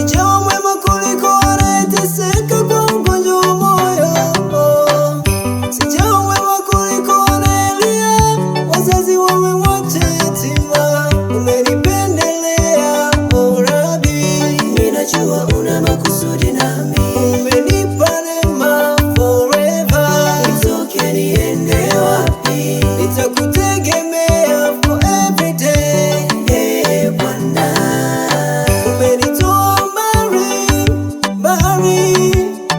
Sijawa mwema kuliko anayeteseka kwa ugonjwa wa moyo. Sijawa mwema kuliko anayelia wazazi wamemwacha yatima. Umenipendelea oh Rabi, ninajua una makusudi nami. Umenipa neema forever, nitoke niende wapi? Nitakutegemea for every day, hey Bwana. Umenitoa mbali,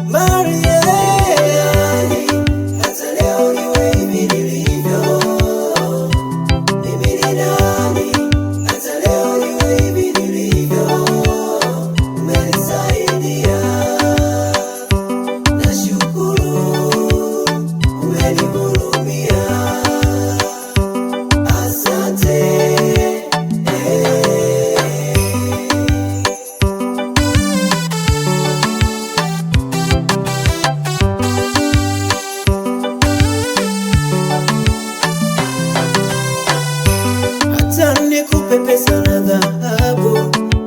mbali, yeah. Hata leo niwe hivi nilivyo. Mimi ni nani? Hata leo niwe hivi nilivyo. Umenisaidia, nashukuru. Umenihurumia, asante. Hata nikupe pesa na dhahabu,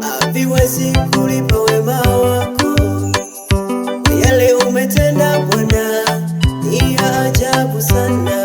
haviwezi kulipa wema wako. Yale umetenda Bwana ni ya ajabu sana.